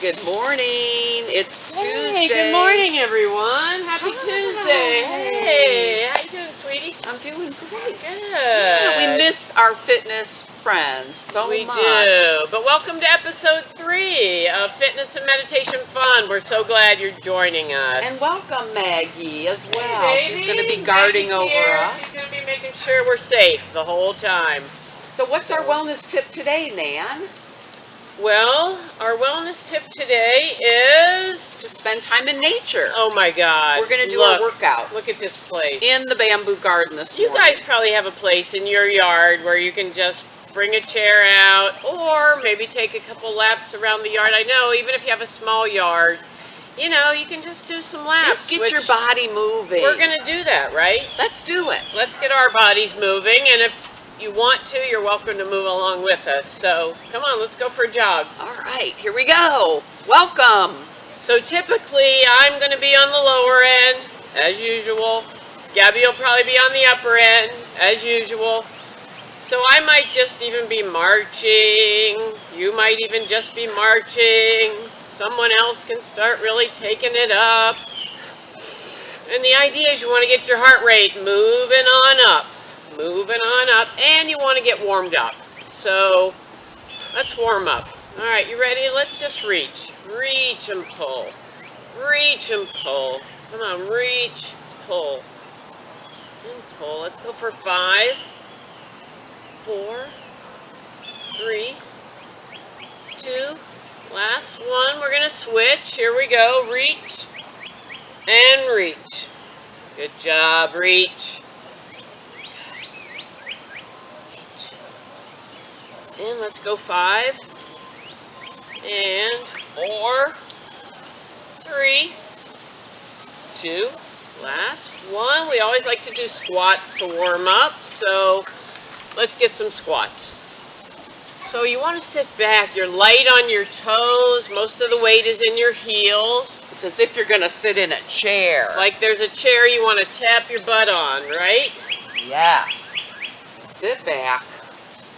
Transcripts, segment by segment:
Good morning. It's Hey, Tuesday. good morning, everyone. Happy Tuesday. Hey, how you doing, sweetie? I'm doing great. Good. Yeah, we miss our fitness friends so We much. do. But welcome to episode 3 of Fitness and Meditation Fun. We're so glad you're joining us. And welcome Maggie as well. Hey, She's baby. going to be guarding Maggie's over here. us. She's going to be making sure we're safe the whole time. So what's our wellness tip today, Nan? Well, our wellness tip today is To spend time in nature. oh my God. We're going to do Look, our workout Look at this place. in the bamboo garden this You morning. guys probably have a place in your yard where you can just bring a chair out or maybe take a couple laps around the yard. I know, even if you have a small yard, you know, you can just do some laps. Just get your body moving. We're going to do that, right? Let's do it. Let's get our bodies moving, and if you want to, you're welcome to move along with us. So, come on, let's go for a jog. All right, here we go. Welcome. So typically, I'm going to be on the lower end, as usual. Gabby will probably be on the upper end, as usual. So I might just even be marching. You might even just be marching. Someone else can start really taking it up. And the idea is you want to get your heart rate moving on up. Moving on up. And you want to get warmed up. So let's warm up. All right, you ready? Let's just reach. Reach and pull. Reach and pull. Come on, reach, pull. And pull. Let's go for 5, 4, 3, 2, last one. We're going to switch. Here we go. Reach and reach. Good job. Reach. And let's go 5 and 4, 3, 2, last one. We always like to do squats to warm up, so let's get some squats. So you want to sit back. You're light on your toes. Most of the weight is in your heels. It's as if you're going to sit in a chair. Like there's a chair you want to tap your butt on, right? Yes. Sit back.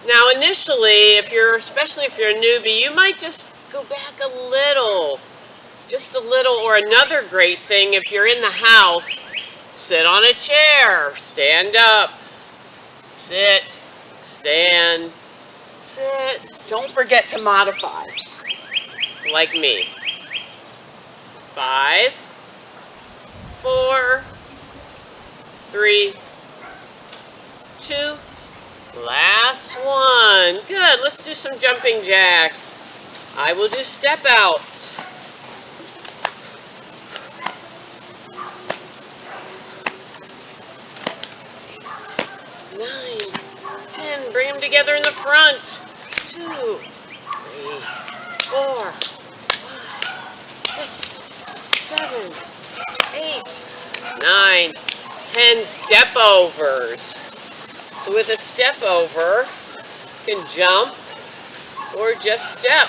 Now initially, especially if you're a newbie, you might just go back a little. Just a little. Or another great thing, if you're in the house, sit on a chair. Stand up. Sit. Stand. Sit. Don't forget to modify. Like me. 5, 4, 3, 2, last one. Good. Let's do some jumping jacks. I will do step outs. 9, 10. Bring them together in the front. 2, 3, 4, 5, 6, 7, 8, 9, 10 step overs. So with a step over, you can jump or just step.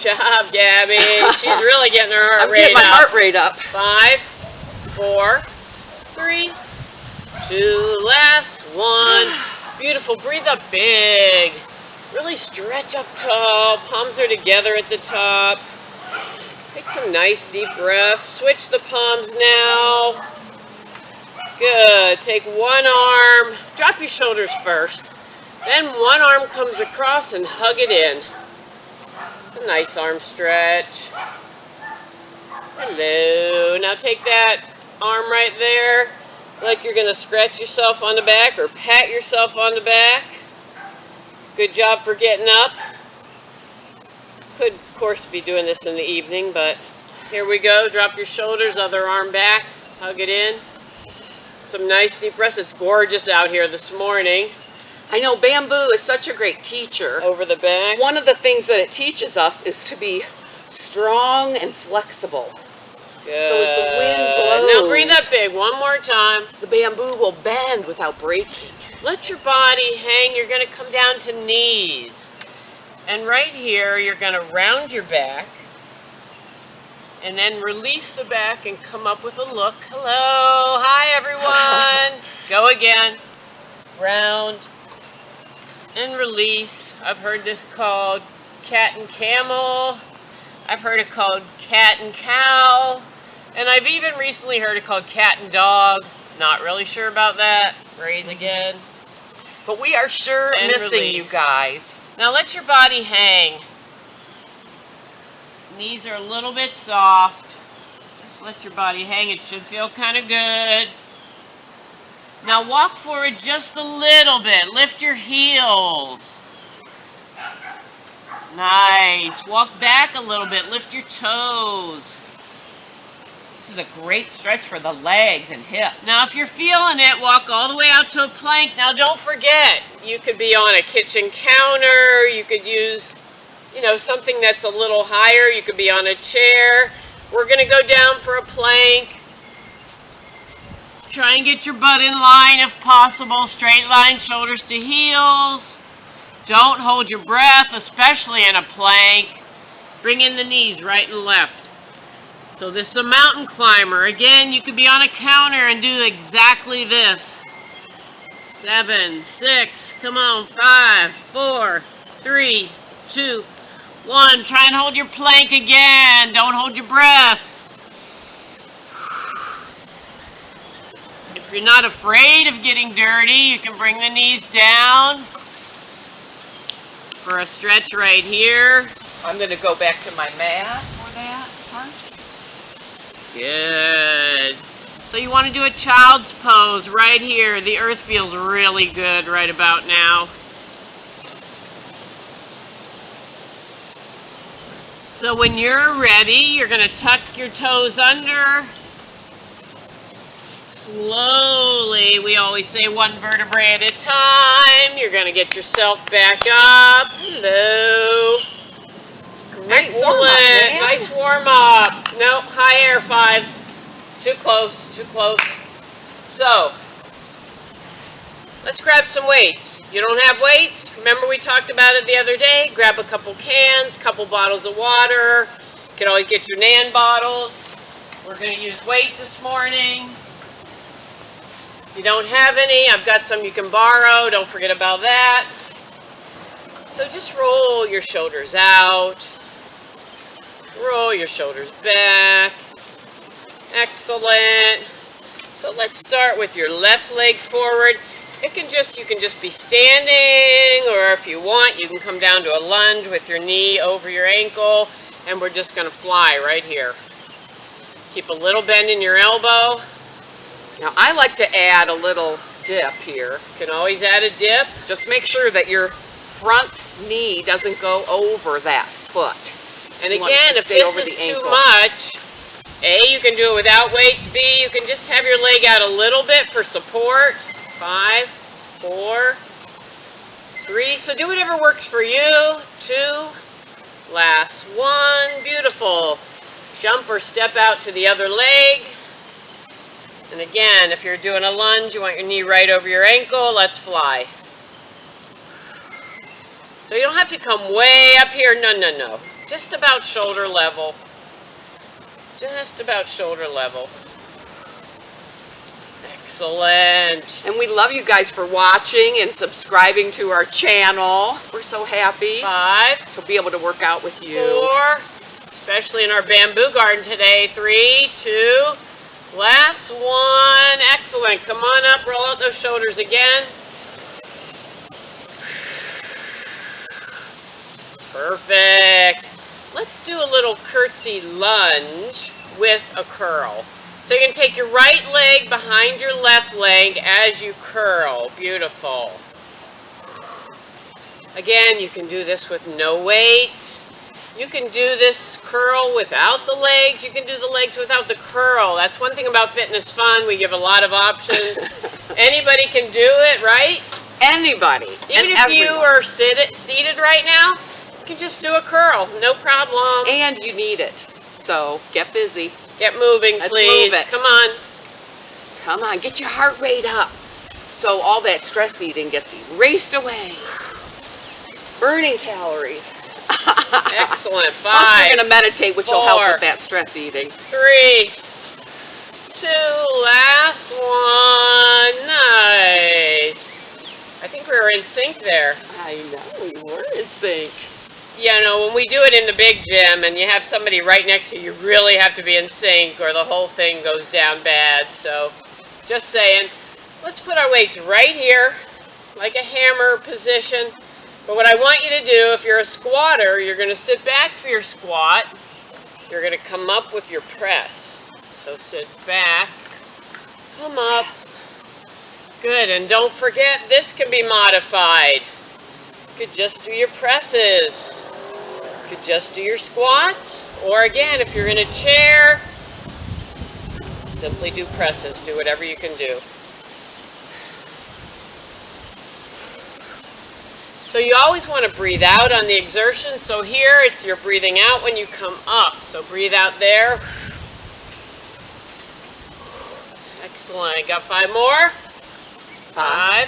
Good job, Gabby. She's really getting her heart I'm rate getting my up. heart rate up. 5, 4, 3, 2, last one. Beautiful. Breathe up big. Really stretch up tall. Palms are together at the top. Take some nice deep breaths. Switch the palms now. Good. Take one arm. Drop your shoulders first. Then one arm comes across and hug it in. It's a nice arm stretch. Hello. Now take that arm right there like you're going to scratch yourself on the back or pat yourself on the back. Good job for getting up. Could, of course, be doing this in the evening, but here we go. Drop your shoulders, other arm back, hug it in. Some nice deep breaths. It's gorgeous out here this morning. I know bamboo is such a great teacher. Over the back. One of the things that it teaches us is to be strong and flexible. Good. So as the wind blows, Now breathe up big. One more time. the bamboo will bend without breaking. Let your body hang. You're going to come down to knees. And right here, you're going to round your back. And then release the back and come up with a look. Hello. Hi, everyone. Go again. Round and release. I've heard this called cat and camel. I've heard it called cat and cow. And I've even recently heard it called cat and dog. Not really sure about that. Raise again. But we are sure And missing release. you guys. Now let your body hang. Knees are a little bit soft. Just let your body hang. It should feel kind of good. Now walk forward just a little bit. Lift your heels. Nice. Walk back a little bit. Lift your toes. This is a great stretch for the legs and hips. Now if you're feeling it, walk all the way out to a plank. Now don't forget, you could be on a kitchen counter. You could use, something that's a little higher. You could be on a chair. We're going to go down for a plank. Try and get your butt in line if possible. Straight line, shoulders to heels. Don't hold your breath, especially in a plank. Bring in the knees right and left. So this is a mountain climber. Again, you could be on a counter and do exactly this. 7, 6, come on, 5, 4, 3, 2, 1. Try and hold your plank again. Don't hold your breath. If you're not afraid of getting dirty, you can bring the knees down for a stretch right here. I'm going to go back to my mat for that part. Good. So you want to do a child's pose right here. The earth feels really good right about now. So when you're ready, you're going to tuck your toes under. Slowly, we always say one vertebrae at a time. You're going to get yourself back up. Hello. Great warm-up, Excellent. man. Nice warm up. No, high air fives. Too close, too close. So, let's grab some weights. You don't have weights? Remember we talked about it the other day? Grab a couple cans, couple bottles of water. You can always get your Nan bottles. We're going to use weight this morning. If you don't have any, I've got some you can borrow. Don't forget about that. So just roll your shoulders out. Roll your shoulders back. Excellent. So let's start with your left leg forward. You can just be standing, or if you want, you can come down to a lunge with your knee over your ankle, and we're just going to fly right here. Keep a little bend in your elbow. Now, I like to add a little dip here. You can always add a dip. Just make sure that your front knee doesn't go over that foot. And You want it again, to if stay this over is the too ankle. much, A, you can do it without weights. B, you can just have your leg out a little bit for support. 5, 4, 3. So do whatever works for you. 2, last 1. Beautiful. Jump or step out to the other leg. And again, if you're doing a lunge, you want your knee right over your ankle. Let's fly. So you don't have to come way up here. No, no, no. Just about shoulder level. Just about shoulder level. Excellent. And we love you guys for watching and subscribing to our channel. We're so happy 5, to be able to work out with you. 4, especially in our bamboo garden today. 3, 2, last 1. Excellent. Come on up, roll out those shoulders again. Perfect. Let's do a little curtsy lunge with a curl. So you're going to take your right leg behind your left leg as you curl. Beautiful. Again, you can do this with no weights. You can do this curl without the legs. You can do the legs without the curl. That's one thing about Fitness Fun. We give a lot of options. Anybody can do it, right? Anybody. Even and if you everyone. are seated right now, you can just do a curl. No problem. And you need it. So get busy. Get moving, Let's please. move it. Come on. Come on, get your heart rate up. So all that stress eating gets erased away. Burning calories. Excellent. Plus 5, we're going to meditate, which will help 4, with that stress eating. 3, 2, last 1. Nice. I think we were in sync there. I know, we were in sync. you know, when we do it in the big gym and you have somebody right next to you, you really have to be in sync or the whole thing goes down bad. So, just saying, let's put our weights right here, like a hammer position. But what I want you to do, if you're a squatter, you're going to sit back for your squat. You're going to come up with your press. So sit back, come up. Good, and don't forget, this can be modified. You could just do your presses. You could just do your squats. Or again, if you're in a chair, simply do presses. Do whatever you can do. So you always want to breathe out on the exertion. So here, it's you're breathing out when you come up. So breathe out there. Excellent. Got 5 more. 5,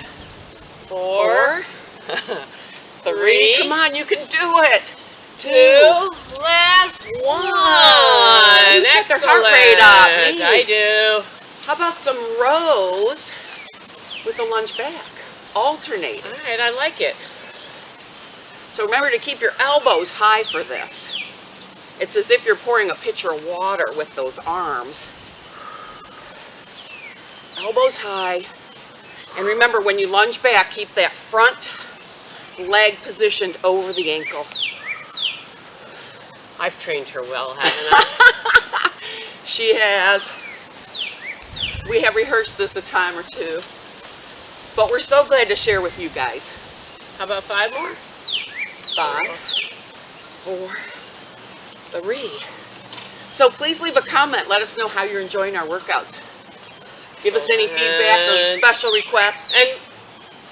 4, 3. Come on, you can do it. 2. Last one. Who's got Excellent. their heart rate up? Me. I do. How about some rows with a lunge back? Alternate. All right, I like it. So remember to keep your elbows high for this. It's as if you're pouring a pitcher of water with those arms. Elbows high. And remember, when you lunge back, keep that front leg positioned over the ankle. I've trained her well, haven't I? She has. We have rehearsed this a time or two. But we're so glad to share with you guys. How about 5 more? 5, 4, 3. So please leave a comment. Let us know how you're enjoying our workouts. Give us any feedback or special requests. And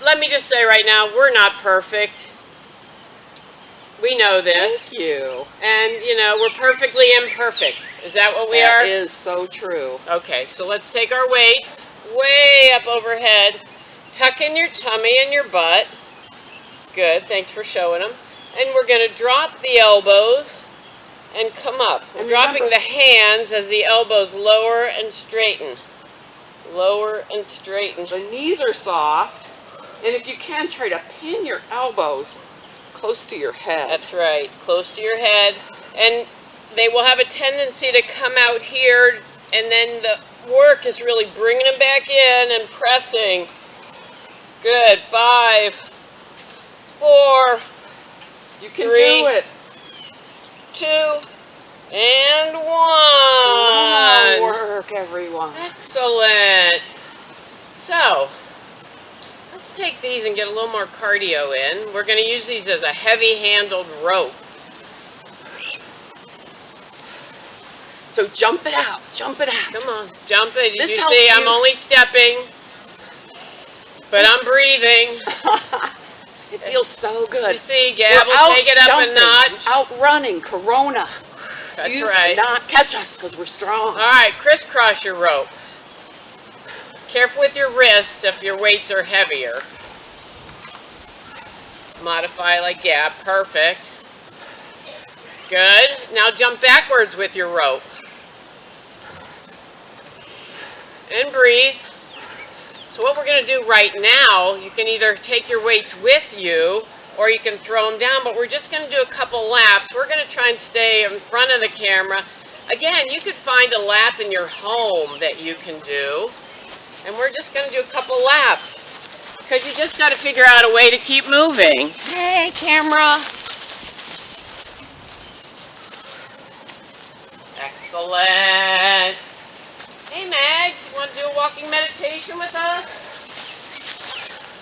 let me just say right now, we're not perfect. We know this. Thank you. And, you know, we're perfectly imperfect. Is that what we are? That is so true. Okay, so let's take our weights way up overhead. Tuck in your tummy and your butt. Good, thanks for showing them. And we're going to drop the elbows and come up. We're dropping the hands as the elbows lower and straighten. Lower and straighten. The knees are soft. And if you can, try to pin your elbows close to your head. That's right, close to your head. And they will have a tendency to come out here, and then the work is really bringing them back in and pressing. Good. 5, 4, You can 3, do it. 2, and 1. Wow, work, everyone. Excellent. So, let's take these and get a little more cardio in. We're going to use these as a heavy-handled rope. So jump it out. Jump it out. Come on, jump it. Did This you helps see? you- I'm only stepping, but I'm breathing. It feels so good. You see, We're Gab will out take it up jumping, a notch. outrunning Corona. That's You right. cannot catch us because we're strong. All right, crisscross your rope. Careful with your wrists if your weights are heavier. Modify like Gab. Perfect. Good. Now jump backwards with your rope. And breathe. So what we're going to do right now, you can either take your weights with you or you can throw them down, but we're just going to do a couple laps. We're going to try and stay in front of the camera. Again, you could find a lap in your home that you can do. And we're just going to do a couple laps because you just got to figure out a way to keep moving. Hey, camera. Excellent. Hey, Mags, you want to do a walking meditation with us?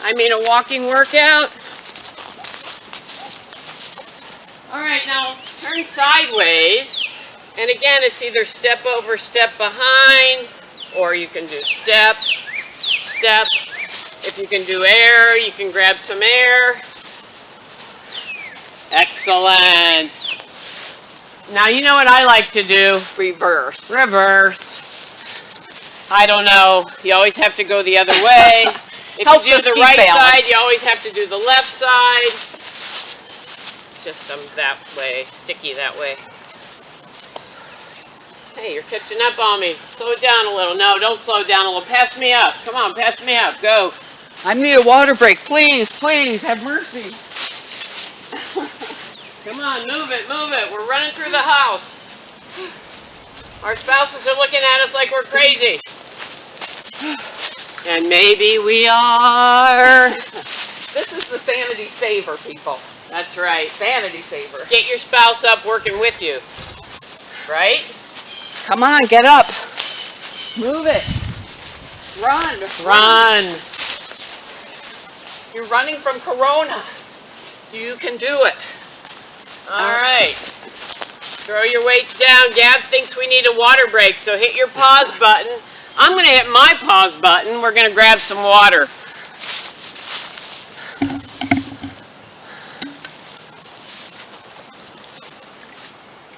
I mean a walking workout? All right, now turn sideways. And again, it's either step over, step behind, or you can do step, step. If you can do air, you can grab some air. Excellent. Now, you know what I like to do? Reverse. Reverse. I don't know. You always have to go the other way. If Helps you do us the keep right balance. side, you always have to do the left side. It's just that way, sticky that way. Hey, you're catching up on me. Slow it down a little. No, don't slow down a little. Pass me up. Come on, pass me up. Go. I need a water break. Please, please, have mercy. Come on, move it, move it. We're running through the house. Our spouses are looking at us like we're crazy. And maybe we are. This is the sanity saver, people. That's right. Sanity saver. Get your spouse up working with you. Right? Come on, get up. Move it. Run. Run. You're running from Corona. You can do it. All right. Throw your weights down. Gab thinks we need a water break, so hit your pause button. I'm going to hit my pause button. We're going to grab some water.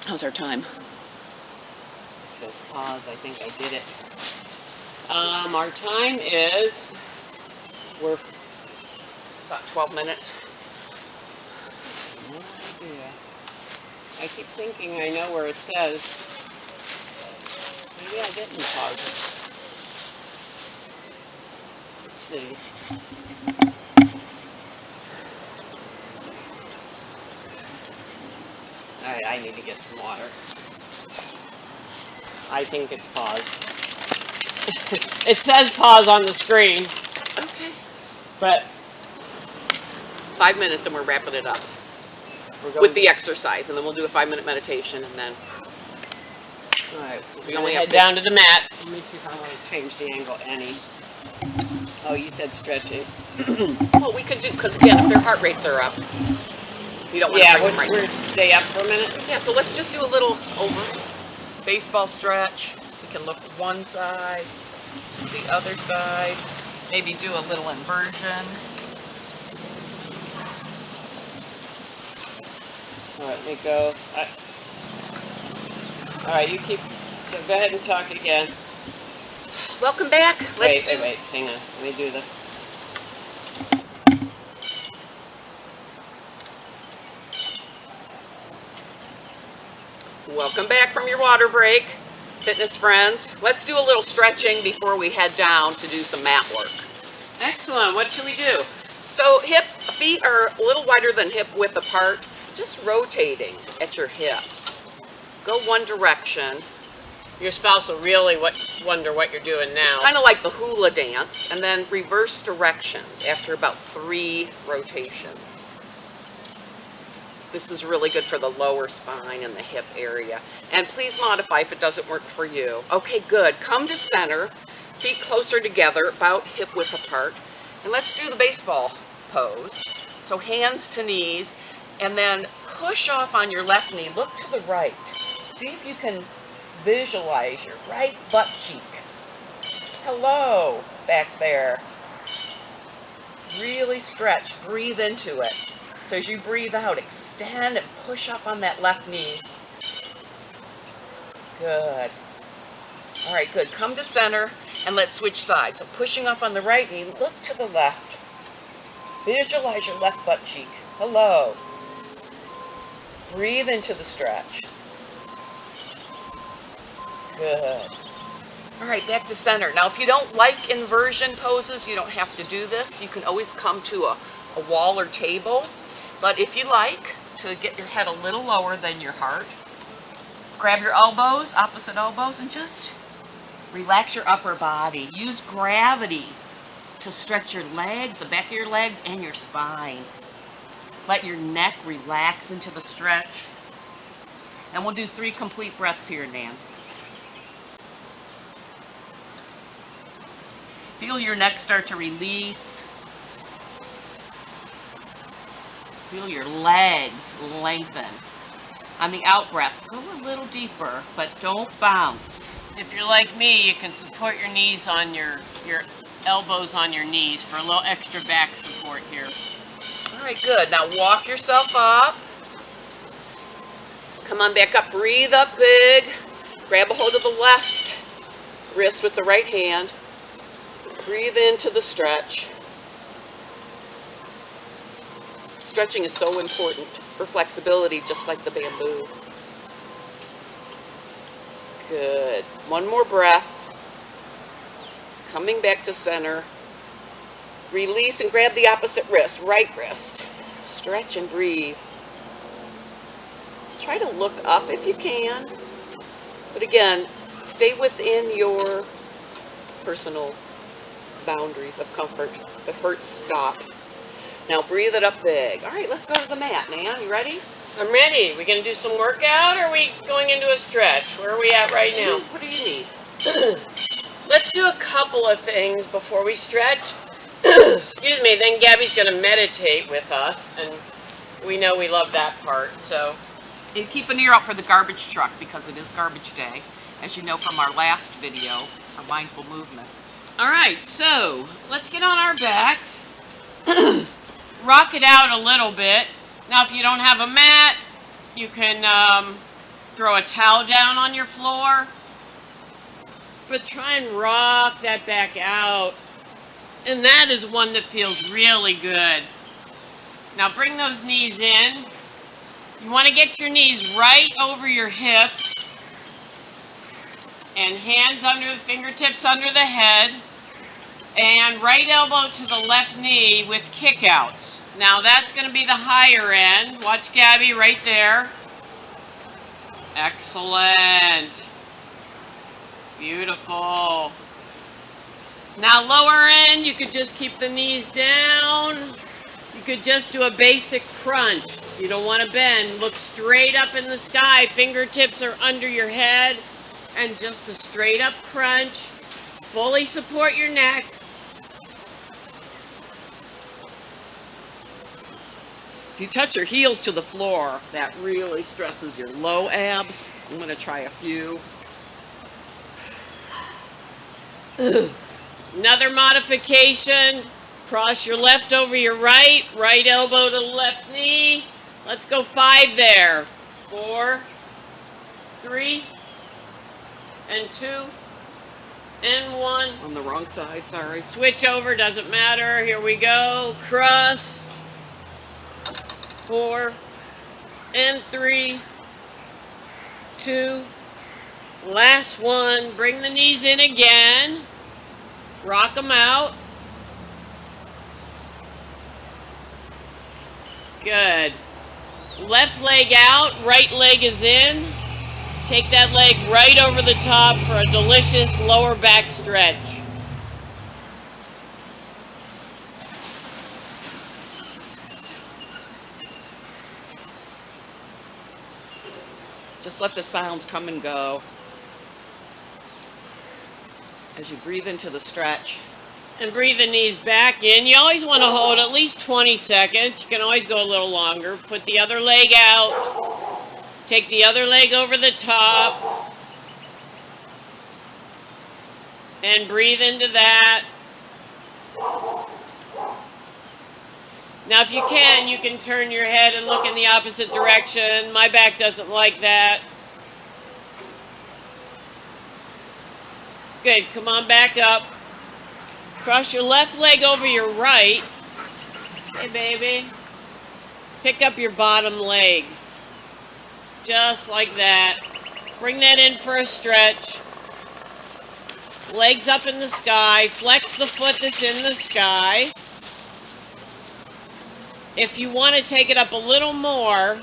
How's our time? It says pause. I think I did it. Our time is, we're About 12 minutes. no idea. I keep thinking I know where it says. Maybe I didn't pause it. Let's see. Alright, I need to get some water. I think it's paused. It says pause on the screen, Okay. but 5 minutes and we're wrapping it up we're going with the exercise, and then we'll do a 5-minute meditation, and then Alright, We we're only gonna have head down to the mat. Let me see if I want to change the angle any. Oh, you said stretching. well, we could do, because again, if their heart rates are up, you don't want to Yeah, bring them right we'll stay up for a minute. Yeah, so let's just do a little baseball stretch. We can look one side, the other side, maybe do a little inversion. Alright, let me go. Alright, you keep. So go ahead and talk again. Welcome back. Wait. Hang on. Let me do the. Welcome back from your water break, fitness friends. Let's do a little stretching before we head down to do some mat work. Excellent. What should we do? So feet are a little wider than hip width apart, just rotating at your hips. Go one direction. Your spouse will really wonder what you're doing now. Kind of like the hula dance, and then reverse directions after about 3 rotations. This is really good for the lower spine and the hip area. And please modify if it doesn't work for you. Okay, good. Come to center, feet closer together, about hip width apart. And let's do the baseball pose. So hands to knees, and then push off on your left knee. Look to the right. See if you can visualize your right butt cheek. Hello, back there. Really stretch, breathe into it. So as you breathe out, extend and push up on that left knee. Good. All right, good. Come to center and let's switch sides. So pushing up on the right knee, look to the left. Visualize your left butt cheek. Hello. Breathe into the stretch. Good. All right, back to center. Now, if you don't like inversion poses, you don't have to do this. You can always come to a wall or table. But if you like to get your head a little lower than your heart, grab your elbows, opposite elbows, and just relax your upper body. Use gravity to stretch your legs, the back of your legs, and your spine. Let your neck relax into the stretch. And we'll do 3 complete breaths here, Nan. Feel your neck start to release. Feel your legs lengthen. On the out breath, go a little deeper, but don't bounce. If you're like me, you can support your knees on your elbows on your knees for a little extra back support here. All right, good. Now walk yourself up. Come on back up. Breathe up big. Grab a hold of the left wrist with the right hand. Breathe into the stretch. Stretching is so important for flexibility, just like the bamboo. Good. One more breath. Coming back to center. Release and grab the opposite wrist, right wrist. Stretch and breathe. Try to look up if you can. But again, stay within your personal boundaries of comfort. If it hurts, stop. Now breathe it up big. All right, let's go to the mat. Nan, you ready? I'm ready. We gonna do some workout, or are we going into a stretch? Where are we at right now? What do you need? Let's do a couple of things before we stretch. Excuse me. Then Gabby's gonna meditate with us, and we know we love that part. So, And keep an ear out for the garbage truck because it is garbage day, as you know from our last video, our mindful movement. all right. So let's get on our backs. Rock it out a little bit. Now, if you don't have a mat, you can throw a towel down on your floor. But try and rock that back out. And that is one that feels really good. Now bring those knees in. You want to get your knees right over your hips. And hands under the fingertips under the head. And right elbow to the left knee with kickouts. Now that's going to be the higher end. Watch Gabby right there. Excellent. Beautiful. Now lower end, you could just keep the knees down. You could just do a basic crunch. You don't want to bend. Look straight up in the sky. Fingertips are under your head. And just a straight up crunch. Fully support your neck. If you touch your heels to the floor, that really stresses your low abs. I'm going to try a few. Another modification. Cross your left over your right. Right elbow to the left knee. Let's go 5 there. 4, 3, and 2, and 1. On the wrong side, sorry. Switch over, doesn't matter. Here we go. Cross. 4, and 3, 2. Last one. Bring the knees in again. Rock them out. Good. Left leg out, right leg is in. Take that leg right over the top for a delicious lower back stretch. Just let the sounds come and go as you breathe into the stretch. And breathe the knees back in. You always want to hold at least 20 seconds. You can always go a little longer. Put the other leg out. Take the other leg over the top. And breathe into that. Now if you can turn your head and look in the opposite direction. My back doesn't like that. Good, come on back up. Cross your left leg over your right. Hey baby. Pick up your bottom leg. Just like that. Bring that in for a stretch. Legs up in the sky. Flex the foot that's in the sky. If you want to take it up a little more,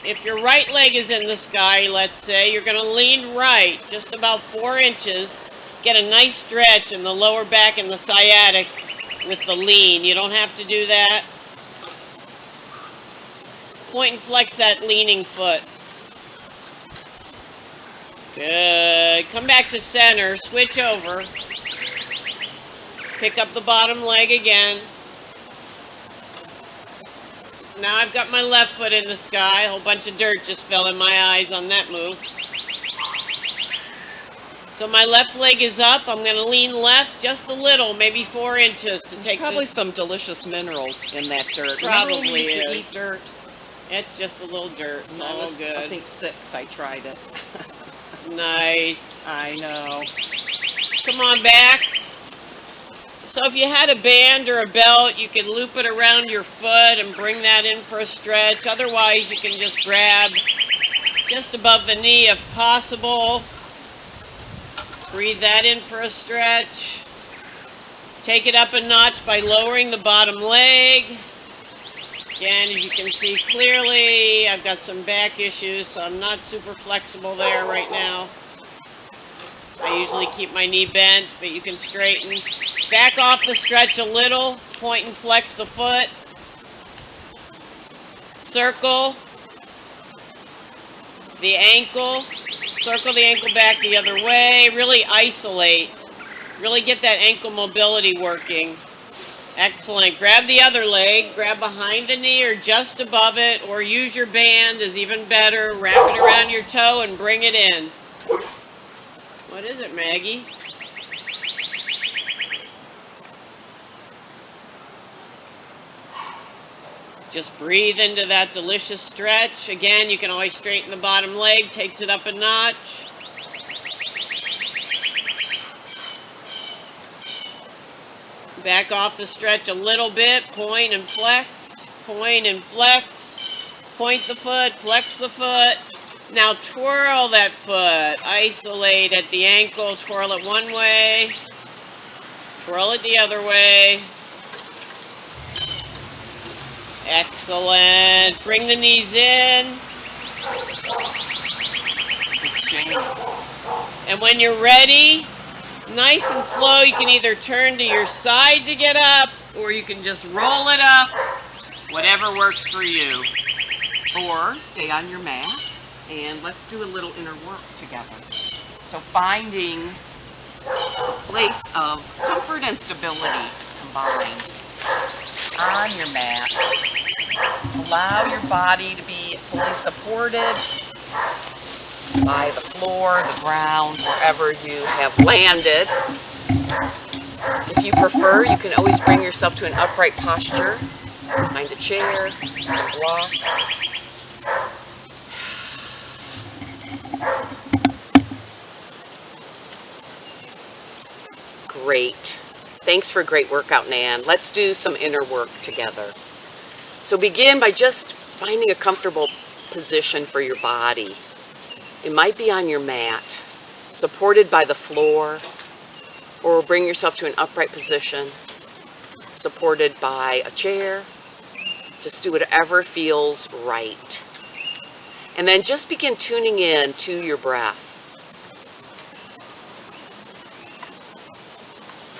if your right leg is in the sky, let's say, you're going to lean right just about 4 inches. Get a nice stretch in the lower back and the sciatic with the lean. You don't have to do that. Point and flex that leaning foot. Good. Come back to center. Switch over. Pick up the bottom leg again. Now I've got my left foot in the sky. A whole bunch of dirt just fell in my eyes on that move. So my left leg is up. I'm going to lean left just a little, maybe 4 inches to take. Probably some delicious minerals in that dirt. Probably Remember when we used to is. eat dirt? It's just a little dirt. It's I all was, good. I think 6. I tried it. Nice. I know. Come on back. So if you had a band or a belt, you could loop it around your foot and bring that in for a stretch. Otherwise, you can just grab just above the knee if possible. Breathe that in for a stretch. Take it up a notch by lowering the bottom leg. Again, as you can see clearly, I've got some back issues, so I'm not super flexible there right now. I usually keep my knee bent, but you can straighten. Back off the stretch a little, point and flex the foot. Circle the ankle, circle the ankle back the other way, really isolate, really get that ankle mobility working. Excellent. Grab the other leg, grab behind the knee or just above it, or use your band is even better. Wrap it around your toe and bring it in. What is it, Maggie? Just breathe into that delicious stretch. Again, you can always straighten the bottom leg, takes it up a notch. Back off the stretch a little bit, point and flex, point and flex, point the foot, flex the foot. Now twirl that foot, isolate at the ankle, twirl it one way, twirl it the other way. Excellent. Bring the knees in. And when you're ready, nice and slow, you can either turn to your side to get up, or you can just roll it up, whatever works for you. Or stay on your mat and let's do a little inner work together. So finding a place of comfort and stability combined on your mat. Allow your body to be fully supported by the floor, the ground, wherever you have landed. If you prefer, you can always bring yourself to an upright posture. Find a chair, some blocks. Great. Thanks for a great workout, Nan. Let's do some inner work together. So begin by just finding a comfortable position for your body. It might be on your mat, supported by the floor, or bring yourself to an upright position, supported by a chair. Just do whatever feels right. And then just begin tuning in to your breath.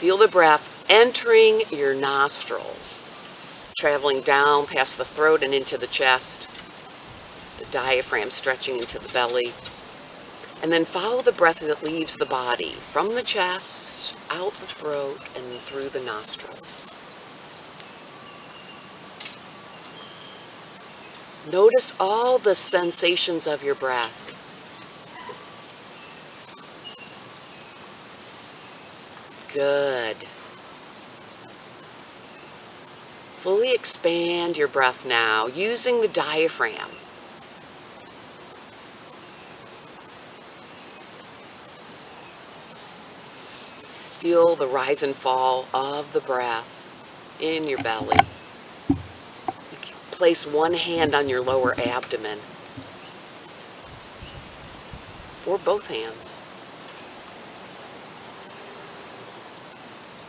Feel the breath entering your nostrils, traveling down past the throat and into the chest, the diaphragm stretching into the belly. And then follow the breath as it leaves the body, from the chest, out the throat, and through the nostrils. Notice all the sensations of your breath. Good. Fully expand your breath now, using the diaphragm. Feel the rise and fall of the breath in your belly. You can place one hand on your lower abdomen, or both hands.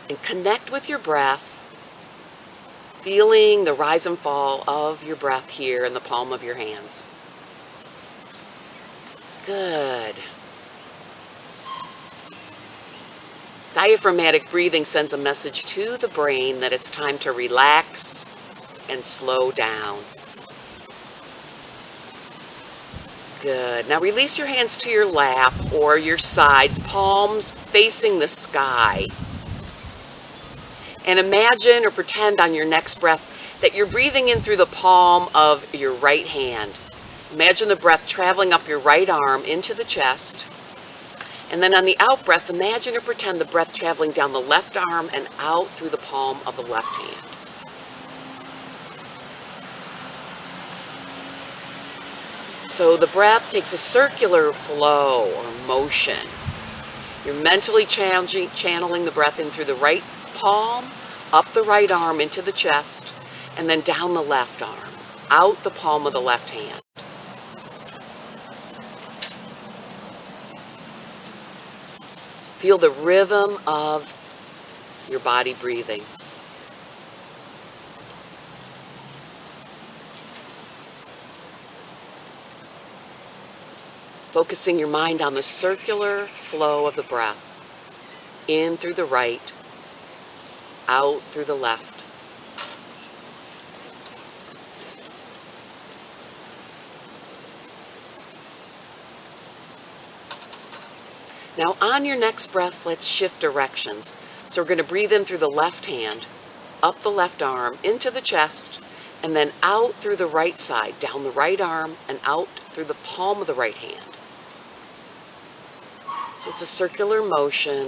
And connect with your breath, feeling the rise and fall of your breath here in the palm of your hands. Good. Diaphragmatic breathing sends a message to the brain that it's time to relax and slow down. Good. Now release your hands to your lap or your sides, palms facing the sky. And imagine or pretend on your next breath that you're breathing in through the palm of your right hand. Imagine the breath traveling up your right arm into the chest. And then on the out breath, imagine or pretend the breath traveling down the left arm and out through the palm of the left hand. So the breath takes a circular flow or motion. You're mentally channeling the breath in through the right palm, up the right arm into the chest, and then down the left arm, out the palm of the left hand. Feel the rhythm of your body breathing. focusing your mind on the circular flow of the breath. In through the right, out through the left. Now on your next breath, let's shift directions. So we're going to breathe in through the left hand, up the left arm, into the chest, and then out through the right side, down the right arm, and out through the palm of the right hand. So it's a circular motion,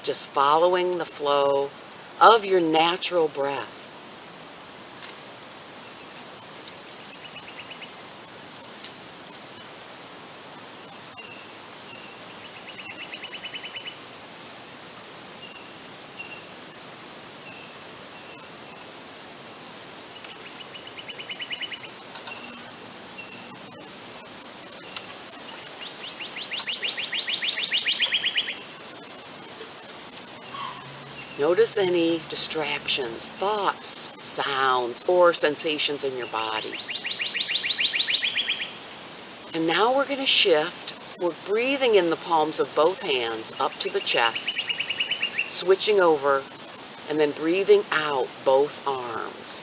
just following the flow of your natural breath. Notice any distractions, thoughts, sounds, or sensations in your body. And now we're going to shift. We're breathing in the palms of both hands up to the chest, switching over, and then breathing out both arms.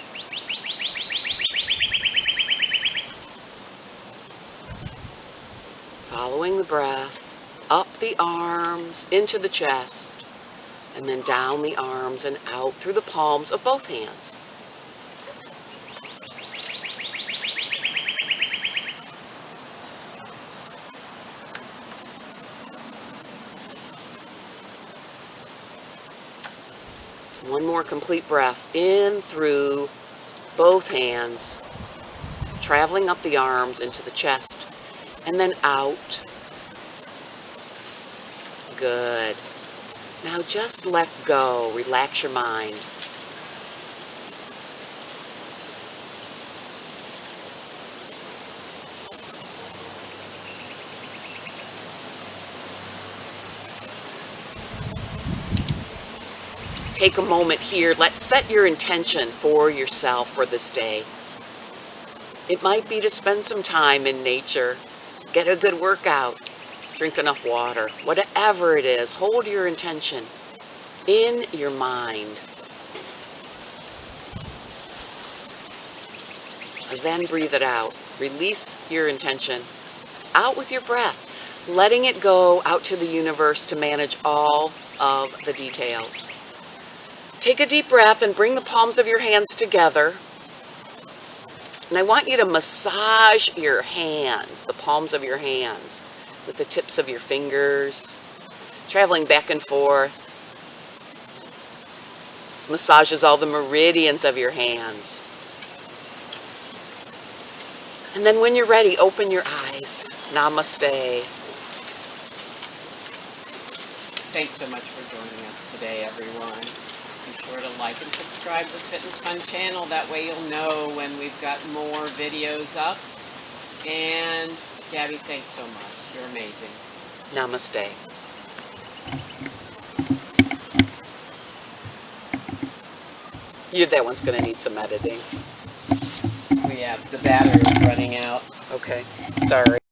Following the breath, up the arms, into the chest, and then down the arms and out through the palms of both hands. One more complete breath in through both hands, traveling up the arms into the chest, and then out. Good. Now just let go, relax your mind. Take a moment here. Let's set your intention for yourself for this day. It might be to spend some time in nature, get a good workout, drink enough water, whatever it is, hold your intention in your mind. And then breathe it out. Release your intention out with your breath, letting it go out to the universe to manage all of the details. Take a deep breath and bring the palms of your hands together. And I want you to massage your hands, the palms of your hands, with the tips of your fingers, traveling back and forth. This massages all the meridians of your hands. And then when you're ready, open your eyes. Namaste. Thanks so much for joining us today, everyone. Be sure to like and subscribe to the Fitness Fun channel. That way you'll know when we've got more videos up. And Gabby, thanks so much. You're amazing. Namaste. That one's going to need some editing. The battery is running out. Okay, sorry.